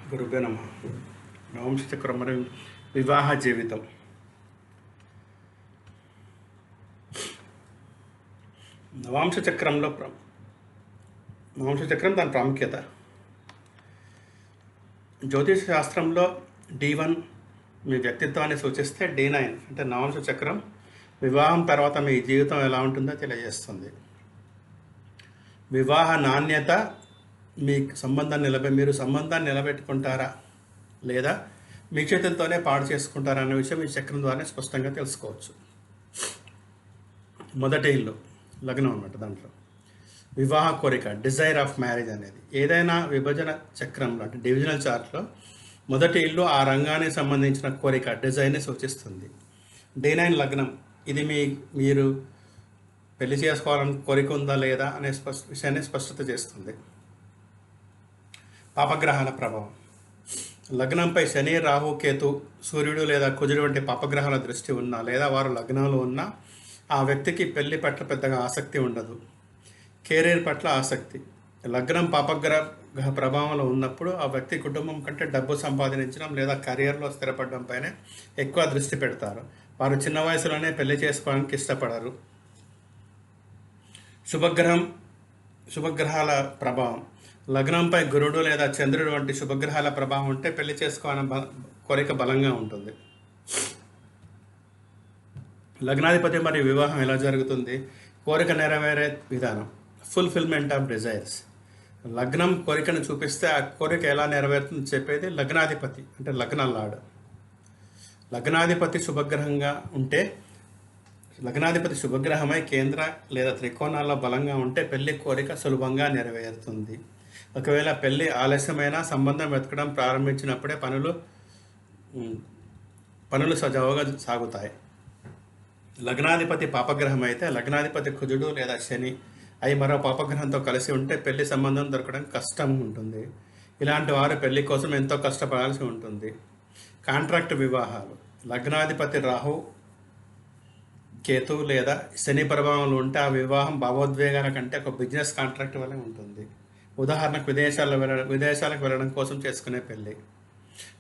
గురుభ్యో నమ. నవంశ చక్రం మరియు వివాహ జీవితం. నవాంశ చక్రంలో నవాంశ చక్రం దాని ప్రాముఖ్యత. జ్యోతిష శాస్త్రంలో D1 మీ వ్యక్తిత్వాన్ని సూచిస్తే D9 అంటే నవాంశ చక్రం వివాహం తర్వాత మీ జీవితం ఎలా ఉంటుందో తెలియజేస్తుంది. వివాహ నాణ్యత మీ మీరు సంబంధాన్ని నిలబెట్టుకుంటారా లేదా మీ చేతులతోనే పాడు చేసుకుంటారా అనే విషయం ఈ చక్రం ద్వారా స్పష్టంగా తెలుసుకోవచ్చు. మొదటి ఇల్లు లగ్నం అన్నమాట. దాంట్లో వివాహ కోరిక, డిజైర్ ఆఫ్ మ్యారేజ్ అనేది ఏదైనా విభజన చక్రంలో అంటే డివిజనల్ చార్ట్లో మొదటి ఇల్లు ఆ రంగానికి సంబంధించిన కోరిక, డిజైర్ని సూచిస్తుంది. D9 లగ్నం ఇది మీరు పెళ్లి చేసుకోవాలని కోరిక ఉందా లేదా అనే విషయాన్ని స్పష్టత చేస్తుంది. పాపగ్రహాల ప్రభావం. లగ్నంపై శని, రాహు, కేతు, సూర్యుడు లేదా కుజుడు వంటి పాపగ్రహాల దృష్టి ఉన్నా లేదా వారు లగ్నంలో ఉన్నా ఆ వ్యక్తికి పెళ్లి పట్ల పెద్దగా ఆసక్తి ఉండదు. కెరీర్ పట్ల ఆసక్తి. లగ్నం పాపగ్రహ ప్రభావంలో ఉన్నప్పుడు ఆ వ్యక్తి కుటుంబం కంటే డబ్బు సంపాదించడం లేదా కెరియర్లో స్థిరపడడం పైన ఎక్కువ దృష్టి పెడతారు. వారు చిన్న వయసులోనే పెళ్లి చేసుకోవడానికి ఇష్టపడరు. శుభగ్రహాల ప్రభావం. లగ్నంపై గురుడు లేదా చంద్రుడు వంటి శుభగ్రహాల ప్రభావం ఉంటే పెళ్లి చేసుకోవాలన్న కోరిక బలంగా ఉంటుంది. లగ్నాధిపతి మరియు వివాహం ఎలా జరుగుతుంది? కోరిక నెరవేరే విధానం, ఫుల్ఫిల్మెంట్ ఆఫ్ డిజైర్స్. లగ్నం కోరికను చూపిస్తే ఆ కోరిక ఎలా నెరవేరుతుంది చెప్పేది లగ్నాధిపతి అంటే లగ్నాలాడు. లగ్నాధిపతి శుభగ్రహంగా ఉంటే లగ్నాధిపతి శుభగ్రహమై కేంద్ర లేదా త్రికోణాల్లో బలంగా ఉంటే పెళ్లి కోరిక సులభంగా నెరవేరుతుంది. ఒకవేళ పెళ్లి ఆలస్యమైన సంబంధం వెతకడం ప్రారంభించినప్పుడే పనులు సజావుగా సాగుతాయి. లగ్నాధిపతి పాపగ్రహం అయితే లగ్నాధిపతి కుజుడు లేదా శని అయి మరో పాపగ్రహంతో కలిసి ఉంటే పెళ్లి సంబంధం దొరకడం కష్టం ఉంటుంది. ఇలాంటి వారు పెళ్లి కోసం ఎంతో కష్టపడాల్సి ఉంటుంది. కాంట్రాక్ట్ వివాహాలు. లగ్నాధిపతి రాహు, కేతు లేదా శని ప్రభావంలో ఉంటే ఆ వివాహం భావోద్వేగాల కంటే ఒక బిజినెస్ కాంట్రాక్ట్ వల్ల ఉంటుంది. ఉదాహరణకు విదేశాలకు వెళ్ళడం కోసం చేసుకునే పెళ్లి.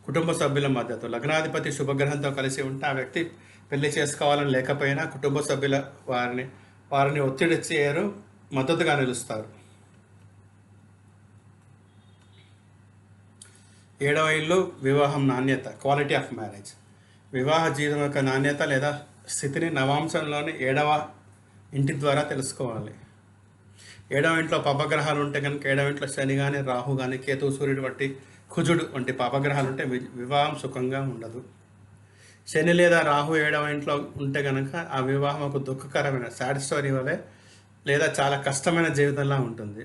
కుటుంబ సభ్యుల మద్దతు. లగ్నాధిపతి శుభగ్రహంతో కలిసి ఉంటే ఆ వ్యక్తి పెళ్లి చేసుకోవాలని లేకపోయినా కుటుంబ సభ్యుల వారిని ఒత్తిడి చేయరు, మద్దతుగా నిలుస్తారు. 7వ ఇల్లు వివాహం నాణ్యత, క్వాలిటీ ఆఫ్ మ్యారేజ్. వివాహ జీవితం యొక్క నాణ్యత లేదా స్థితిని నవాంశంలోని 7వ ఇంటి ద్వారా తెలుసుకోవాలి. 7వ ఇంట్లో పాపగ్రహాలు ఉంటే కనుక 7వ ఇంట్లో శని కానీ, రాహు కానీ, కేతు, సూర్యుడు వంటి కుజుడు వంటి పాపగ్రహాలు ఉంటే వివాహం సుఖంగా ఉండదు. శని లేదా రాహు 7వ ఇంట్లో ఉంటే కనుక ఆ వివాహం ఒక దుఃఖకరమైన సాడ్ స్టోరీ వలె లేదా చాలా కష్టమైన జీవితంలా ఉంటుంది.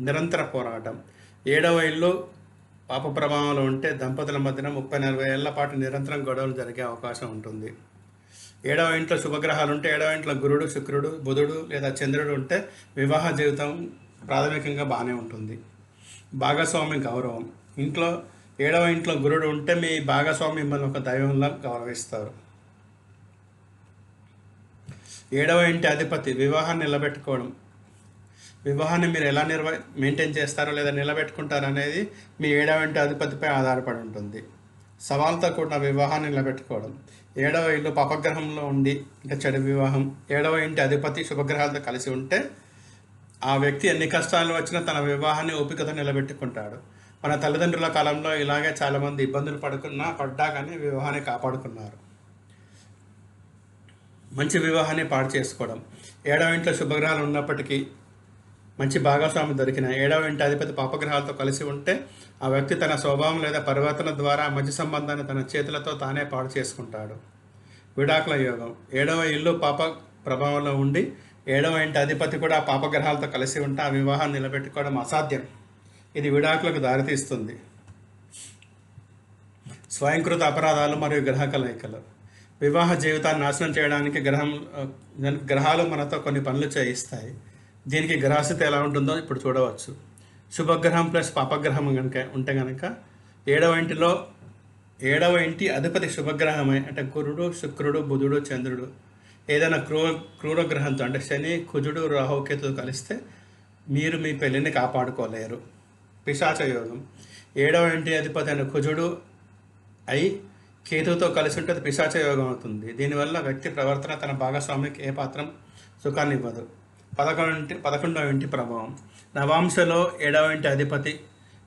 నిరంతర పోరాటం. 7వ ఇల్లు పాప ప్రభావంలో ఉంటే దంపతుల మధ్యన 30-40 ఏళ్ల పాటు నిరంతరం గొడవలు జరిగే అవకాశం ఉంటుంది. 7వ ఇంట్లో శుభగ్రహాలు ఉంటే 7వ ఇంట్లో గురుడు, శుక్రుడు, బుధుడు లేదా చంద్రుడు ఉంటే వివాహ జీవితం ప్రాథమికంగా బాగానే ఉంటుంది. భాగస్వామి గౌరవం. 7వ ఇంట్లో గురుడు ఉంటే మీ భాగస్వామి మిమ్మల్ని ఒక దైవంలా గౌరవిస్తారు. 7వ ఇంటి అధిపతి వివాహాన్ని నిలబెట్టుకోవడం. వివాహాన్ని మీరు ఎలా మెయింటైన్ చేస్తారో లేదా నిలబెట్టుకుంటారో అనేది మీ 7వ ఇంటి అధిపతిపై ఆధారపడి ఉంటుంది. సవాల్తో కూడిన వివాహాన్ని నిలబెట్టుకోవడం. 7వ ఇల్లు పాపగ్రహంలో ఉండి అంటే చెడు వివాహం. 7వ ఇంటి అధిపతి శుభగ్రహాలతో కలిసి ఉంటే ఆ వ్యక్తి ఎన్ని కష్టాలు వచ్చినా తన వివాహాన్ని ఓపికతో నిలబెట్టుకుంటాడు. మన తల్లిదండ్రుల కాలంలో ఇలాగే చాలామంది ఇబ్బందులు పడ్డా కానీ వివాహాన్ని కాపాడుకున్నారు. మంచి వివాహాన్ని పాడు చేసుకోవడం. 7వ ఇంట్లో శుభగ్రహాలు ఉన్నప్పటికీ మంచి భాగస్వామి దొరికిన 7వ ఇంటి అధిపతి పాపగ్రహాలతో కలిసి ఉంటే ఆ వ్యక్తి తన స్వభావం లేదా పరివర్తన ద్వారా మంచి సంబంధాన్ని తన చేతులతో తానే పాడు చేసుకుంటాడు. విడాకుల యోగం. 7వ ఇల్లు పాప ప్రభావంలో ఉండి 7వ ఇంటి అధిపతి కూడా ఆ పాపగ్రహాలతో కలిసి ఉంటే ఆ వివాహాన్ని నిలబెట్టుకోవడం అసాధ్యం. ఇది విడాకులకు దారితీస్తుంది. స్వయంకృత అపరాధాలు మరియు గ్రహ కలయికలు. వివాహ జీవితాన్ని నాశనం చేయడానికి గ్రహాలు మనతో కొన్ని పనులు చేయిస్తాయి. దీనికి గ్రహస్థితి ఎలా ఉంటుందో ఇప్పుడు చూడవచ్చు. శుభగ్రహం ప్లస్ పాపగ్రహం కనుక ఉంటే కనుక 7వ ఇంటి అధిపతి శుభగ్రహమై అంటే గురుడు, శుక్రుడు, బుధుడు, చంద్రుడు ఏదైనా క్రూరగ్రహంతో అంటే శని, కుజుడు, రాహుకేతు కలిస్తే మీరు మీ పెళ్ళిని కాపాడుకోలేరు. పిశాచ యోగం. ఏడవ ఇంటి అధిపతి అయిన కుజుడు అయి కేతువుతో కలిసి ఉంటే అది పిశాచ యోగం అవుతుంది. దీనివల్ల వ్యక్తి ప్రవర్తన తన భాగస్వామికి ఏ పాత్రం సుఖాన్ని ఇవ్వదు. 11వ ఇంటి ప్రభావం. నవాంశలో 7వ ఇంటి అధిపతి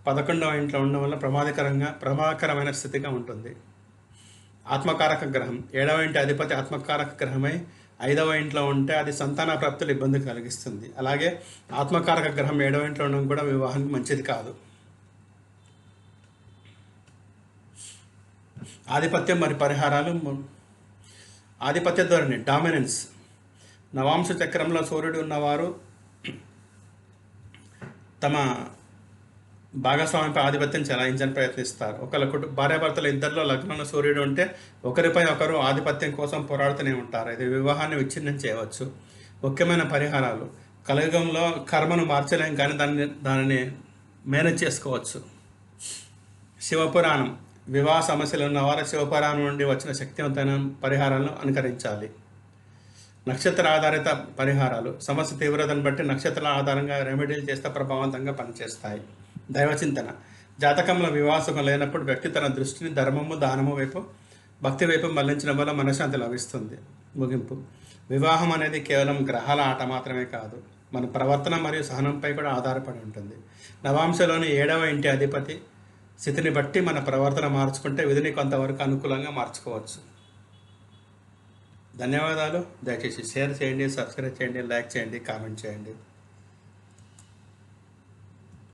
11వ ఇంట్లో ఉండడం వల్ల ప్రమాదకరమైన స్థితిగా ఉంటుంది. ఆత్మకారక గ్రహం. 7వ ఇంటి అధిపతి ఆత్మకారక గ్రహమై 5వ ఇంట్లో ఉంటే అది సంతాన ప్రాప్తులు ఇబ్బంది కలిగిస్తుంది. అలాగే ఆత్మకారక గ్రహం 7వ ఇంట్లో ఉండడం కూడా వివాహానికి మంచిది కాదు. ఆధిపత్యం మరి పరిహారాలు. ఆధిపత్య ధోరణి, డామినెన్స్. నవాంశ చక్రంలో సూర్యుడు ఉన్నవారు తమ భాగస్వామిపై ఆధిపత్యం చెలాయించని ప్రయత్నిస్తారు. భార్యాభర్తలు ఇద్దరిలో లగ్నంలో సూర్యుడు ఉంటే ఒకరిపై ఒకరు ఆధిపత్యం కోసం పోరాడుతూనే ఉంటారు. ఇది వివాహాన్ని విచ్ఛిన్నం చేయవచ్చు. ముఖ్యమైన పరిహారాలు. కలియుగంలో కర్మను మార్చలేం, కానీ దానిని మేనేజ్ చేసుకోవచ్చు. శివపురాణం. వివాహ సమస్యలు ఉన్నవారు శివపురాణం నుండి వచ్చిన శక్తివంతమైన పరిహారాలను అనుకరించాలి. నక్షత్ర ఆధారిత పరిహారాలు. సమస్య తీవ్రతను బట్టి నక్షత్రాల ఆధారంగా రెమెడీలు చేస్తే ప్రభావవంతంగా పనిచేస్తాయి. దైవచింతన. జాతకంలో వివాహ సుఖం లేనప్పుడు వ్యక్తి తన దృష్టిని ధర్మము, దానము వైపు, భక్తి వైపు మళ్లించడం వల్ల మనశ్శాంతి లభిస్తుంది. ముగింపు. వివాహం అనేది కేవలం గ్రహాల ఆట మాత్రమే కాదు, మన ప్రవర్తన మరియు సహనంపై కూడా ఆధారపడి ఉంటుంది. నవాంశలోని 7వ ఇంటి అధిపతి స్థితిని బట్టి మన ప్రవర్తన మార్చుకుంటే విధిని కొంతవరకు అనుకూలంగా మార్చుకోవచ్చు. ధన్యవాదాలు. దయచేసి షేర్ చేయండి, సబ్స్క్రైబ్ చేయండి, లైక్ చేయండి, కామెంట్ చేయండి.